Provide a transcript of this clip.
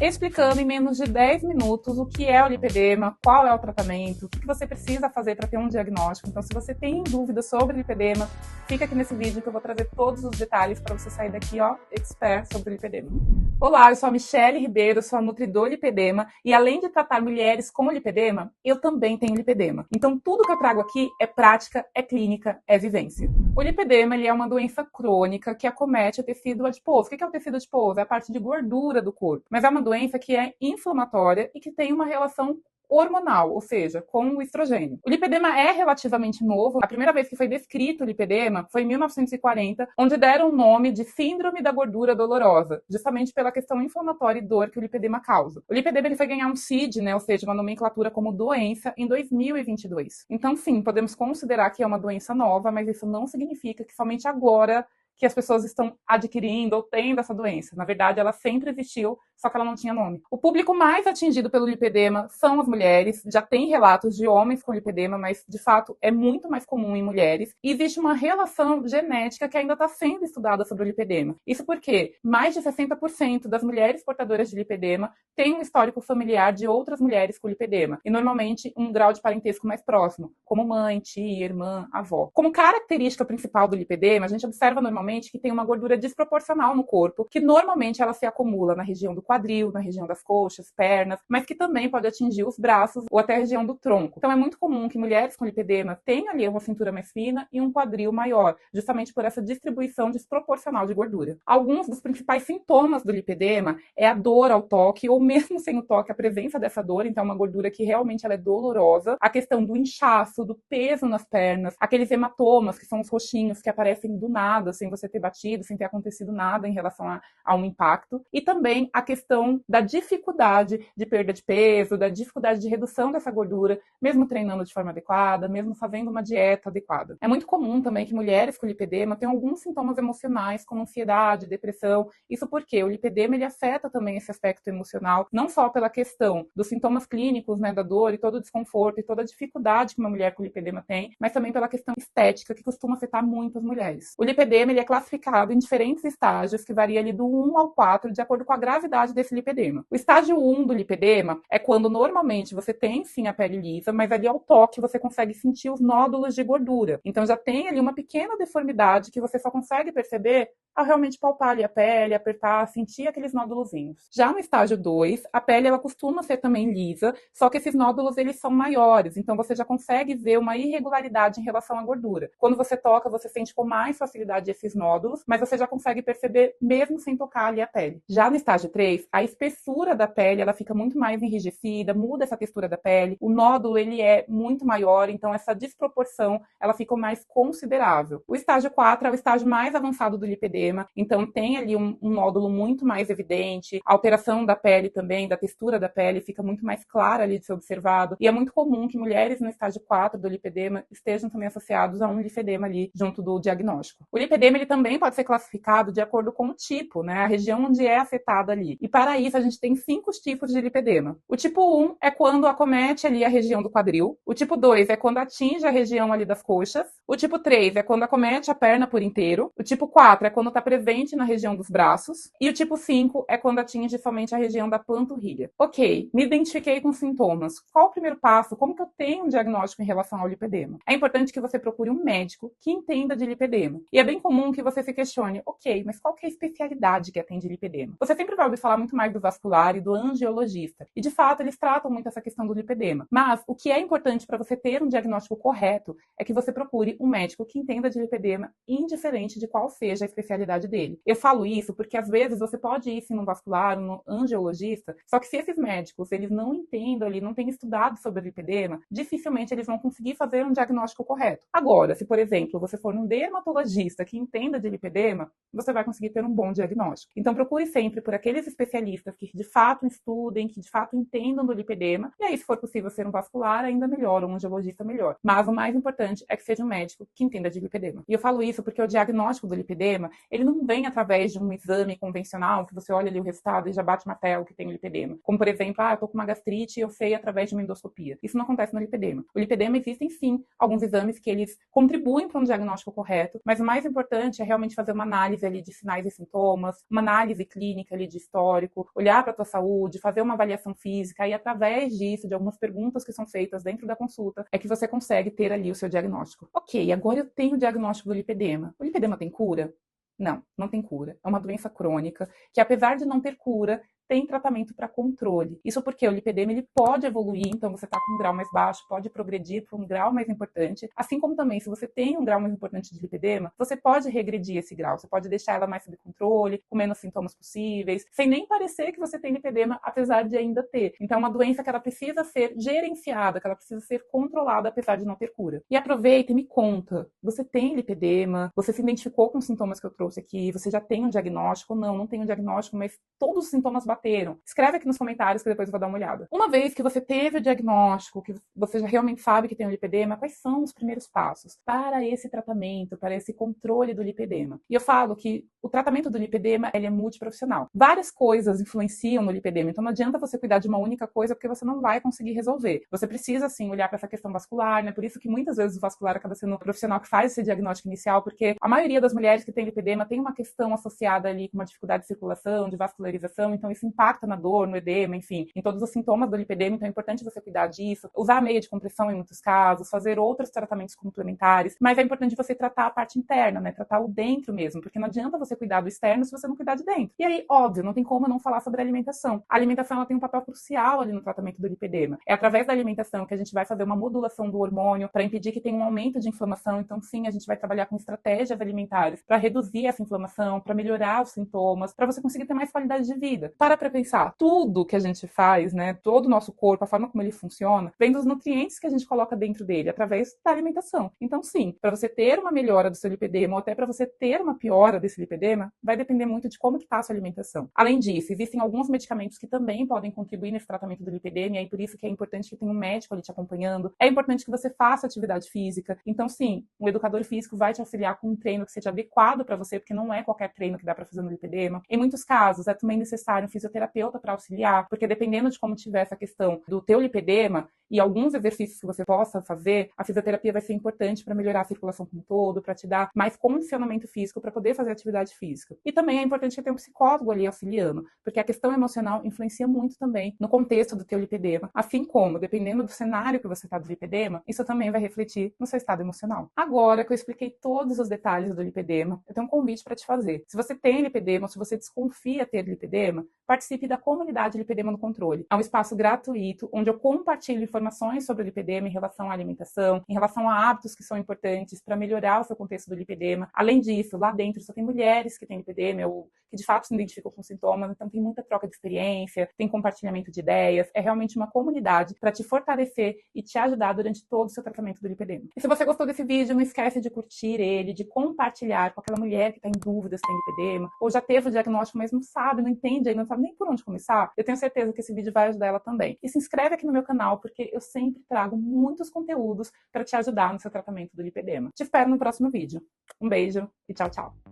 explicando em menos de 10 minutos o que é o lipedema, qual é o tratamento, o que você precisa fazer para ter um diagnóstico. Então, se você tem dúvidas sobre lipedema, fica aqui nesse vídeo que eu vou trazer todos os detalhes para você sair daqui, expert sobre lipedema. Olá, eu sou a Michele Ribeiro, sou a Nutridor Lipedema e além de tratar mulheres com lipedema, eu também tenho lipedema. Então, tudo que eu trago aqui é prática, é clínica, é vivência. O lipedema ele é uma doença crônica que acomete o tecido adiposo. O que é o tecido adiposo? É a parte de gordura do corpo. Mas é uma doença que é inflamatória e que tem uma relação hormonal, ou seja, com o estrogênio. O lipedema é relativamente novo. A primeira vez que foi descrito o lipedema foi em 1940, onde deram o nome de síndrome da gordura dolorosa, justamente pela questão inflamatória e dor que o lipedema causa. O lipedema ele foi ganhar um CID, ou seja, uma nomenclatura como doença, em 2022. Então, sim, podemos considerar que é uma doença nova, mas isso não significa que somente agora que as pessoas estão adquirindo ou tendo essa doença. Na verdade, ela sempre existiu, só que ela não tinha nome. O público mais atingido pelo lipedema são as mulheres. Já tem relatos de homens com lipedema, mas, de fato, é muito mais comum em mulheres. E existe uma relação genética que ainda está sendo estudada sobre o lipedema. Isso porque mais de 60% das mulheres portadoras de lipedema têm um histórico familiar de outras mulheres com lipedema. E, normalmente, um grau de parentesco mais próximo, como mãe, tia, irmã, avó. Como característica principal do lipedema, a gente observa normalmente que tem uma gordura desproporcional no corpo, que normalmente ela se acumula na região do quadril, na região das coxas, pernas, mas que também pode atingir os braços ou até a região do tronco. Então é muito comum que mulheres com lipedema tenham ali uma cintura mais fina e um quadril maior, justamente por essa distribuição desproporcional de gordura. Alguns dos principais sintomas do lipedema é a dor ao toque, ou mesmo sem o toque, a presença dessa dor, então é uma gordura que realmente ela é dolorosa, a questão do inchaço, do peso nas pernas, aqueles hematomas, que são os roxinhos que aparecem do nada, sem você ter batido, sem ter acontecido nada em relação a um impacto. E também a questão da dificuldade de perda de peso, da dificuldade de redução dessa gordura, mesmo treinando de forma adequada, mesmo fazendo uma dieta adequada. É muito comum também que mulheres com lipedema tenham alguns sintomas emocionais, como ansiedade, depressão. Isso porque o lipedema ele afeta também esse aspecto emocional, não só pela questão dos sintomas clínicos, da dor e todo o desconforto e toda a dificuldade que uma mulher com lipedema tem, mas também pela questão estética, que costuma afetar muito as mulheres. O lipedema ele é classificado em diferentes estágios, que varia ali do 1 ao 4, de acordo com a gravidade desse lipedema. O estágio 1 do lipedema é quando normalmente você tem sim a pele lisa, mas ali ao toque você consegue sentir os nódulos de gordura. Então já tem ali uma pequena deformidade que você só consegue perceber ao realmente palpar ali a pele, apertar, sentir aqueles nódulozinhos. Já no estágio 2, a pele ela costuma ser também lisa, só que esses nódulos eles são maiores, então você já consegue ver uma irregularidade em relação à gordura. Quando você toca, você sente com mais facilidade esses nódulos, mas você já consegue perceber mesmo sem tocar ali a pele. Já no estágio 3, a espessura da pele ela fica muito mais enrijecida, muda essa textura da pele, o nódulo ele é muito maior, então essa desproporção ela fica mais considerável. O estágio 4 é o estágio mais avançado do lipedema, então tem ali um nódulo muito mais evidente, a alteração da pele também, da textura da pele fica muito mais clara ali de ser observado, e é muito comum que mulheres no estágio 4 do lipedema estejam também associados a um lipedema ali junto do diagnóstico. O lipedema ele também pode ser classificado de acordo com o tipo, a região onde é afetada ali. E para isso a gente tem 5 tipos de lipedema. O tipo 1 é quando acomete ali a região do quadril. O tipo 2 é quando atinge a região ali das coxas. O tipo 3 é quando acomete a perna por inteiro. O tipo 4 é quando está presente na região dos braços. E o tipo 5 é quando atinge somente a região da panturrilha. Ok, me identifiquei com sintomas. Qual o primeiro passo? Como que eu tenho um diagnóstico em relação ao lipedema? É importante que você procure um médico que entenda de lipedema. E é bem comum que você se questione, ok, mas qual que é a especialidade que atende lipedema? Você sempre vai ouvir falar muito mais do vascular e do angiologista. E, de fato, eles tratam muito essa questão do lipedema. Mas o que é importante para você ter um diagnóstico correto é que você procure um médico que entenda de lipedema, indiferente de qual seja a especialidade dele. Eu falo isso porque, às vezes, você pode ir sim no vascular, no angiologista, só que se esses médicos eles não entendam, eles não têm estudado sobre o lipedema, dificilmente eles vão conseguir fazer um diagnóstico correto. Agora, se, por exemplo, você for num dermatologista que entenda de lipedema, você vai conseguir ter um bom diagnóstico. Então, procure sempre por aqueles especialistas que de fato estudem, que de fato entendam do lipedema, e aí, se for possível ser um vascular, ainda melhor, um angiologista melhor. Mas o mais importante é que seja um médico que entenda de lipedema. E eu falo isso porque o diagnóstico do lipedema, ele não vem através de um exame convencional, que você olha ali o resultado e já bate o martelo que tem o lipedema. Como, por exemplo, eu tô com uma gastrite e eu sei através de uma endoscopia. Isso não acontece no lipedema. O lipedema existem, sim, alguns exames que eles contribuem para um diagnóstico correto, mas o mais importante é realmente fazer uma análise ali de sinais e sintomas, uma análise clínica ali de histórico, olhar para a tua saúde, fazer uma avaliação física e através disso, de algumas perguntas que são feitas dentro da consulta, é que você consegue ter ali o seu diagnóstico. Ok, agora eu tenho o diagnóstico do lipedema. O lipedema tem cura? Não, não tem cura. É uma doença crônica que, apesar de não ter cura, tem tratamento para controle. Isso porque o lipedema ele pode evoluir, então você está com um grau mais baixo, pode progredir para um grau mais importante. Assim como também, se você tem um grau mais importante de lipedema, você pode regredir esse grau, você pode deixar ela mais sob controle, com menos sintomas possíveis, sem nem parecer que você tem lipedema, apesar de ainda ter. Então é uma doença que ela precisa ser gerenciada, que ela precisa ser controlada, apesar de não ter cura. E aproveita e me conta, você tem lipedema? Você se identificou com os sintomas que eu trouxe aqui? Você já tem um diagnóstico? Não tem um diagnóstico, mas todos os sintomas bateram. Escreve aqui nos comentários que depois eu vou dar uma olhada. Uma vez que você teve o diagnóstico, que você já realmente sabe que tem o lipedema, quais são os primeiros passos para esse tratamento, para esse controle do lipedema? E eu falo que o tratamento do lipedema ele é multiprofissional. Várias coisas influenciam no lipedema, então não adianta você cuidar de uma única coisa porque você não vai conseguir resolver. Você precisa, sim, olhar para essa questão vascular, né? Por isso que muitas vezes o vascular acaba sendo o profissional que faz esse diagnóstico inicial, porque a maioria das mulheres que tem lipedema tem uma questão associada ali com uma dificuldade de circulação, de vascularização, então isso impacta na dor, no edema, enfim, em todos os sintomas do lipedema, então é importante você cuidar disso, usar a meia de compressão em muitos casos, fazer outros tratamentos complementares, mas é importante você tratar a parte interna, né, tratar o dentro mesmo, porque não adianta você cuidar do externo se você não cuidar de dentro. E aí, óbvio, não tem como não falar sobre a alimentação. A alimentação ela tem um papel crucial ali no tratamento do lipedema. É através da alimentação que a gente vai fazer uma modulação do hormônio para impedir que tenha um aumento de inflamação, então sim, a gente vai trabalhar com estratégias alimentares para reduzir essa inflamação, para melhorar os sintomas, para você conseguir ter mais qualidade de vida. Para pensar, tudo que a gente faz, né, todo o nosso corpo, a forma como ele funciona, vem dos nutrientes que a gente coloca dentro dele, através da alimentação. Então, sim, para você ter uma melhora do seu lipedema, ou até para você ter uma piora desse lipedema, vai depender muito de como que está a sua alimentação. Além disso, existem alguns medicamentos que também podem contribuir nesse tratamento do lipedema, e aí por isso que é importante que tenha um médico ali te acompanhando. É importante que você faça atividade física. Então, sim, um educador físico vai te auxiliar com um treino que seja adequado para você, porque não é qualquer treino que dá para fazer no lipedema. Em muitos casos, é também necessário um fisioterapeuta para auxiliar, porque dependendo de como tiver essa questão do teu lipedema e alguns exercícios que você possa fazer, a fisioterapia vai ser importante para melhorar a circulação como um todo, para te dar mais condicionamento físico para poder fazer atividade física. E também é importante que tenha um psicólogo ali auxiliando, porque a questão emocional influencia muito também no contexto do teu lipedema, assim como, dependendo do cenário que você está do lipedema, isso também vai refletir no seu estado emocional. Agora que eu expliquei todos os detalhes do lipedema, eu tenho um convite para te fazer. Se você tem lipedema ou se você desconfia ter lipedema, participe da comunidade Lipedema no Controle. É um espaço gratuito onde eu compartilho informações sobre o lipedema em relação à alimentação, em relação a hábitos que são importantes para melhorar o seu contexto do lipedema. Além disso, lá dentro só tem mulheres que têm lipedema ou que de fato se identificam com sintomas, então tem muita troca de experiência, tem compartilhamento de ideias, é realmente uma comunidade para te fortalecer e te ajudar durante todo o seu tratamento do lipedema. E se você gostou desse vídeo, não esquece de curtir ele, de compartilhar com aquela mulher que está em dúvida se tem lipedema, ou já teve o diagnóstico, mas não sabe, não entende ainda, não sabe nem por onde começar. Eu tenho certeza que esse vídeo vai ajudar ela também. E se inscreve aqui no meu canal, porque eu sempre trago muitos conteúdos para te ajudar no seu tratamento do lipedema. Te espero no próximo vídeo. Um beijo e tchau, tchau.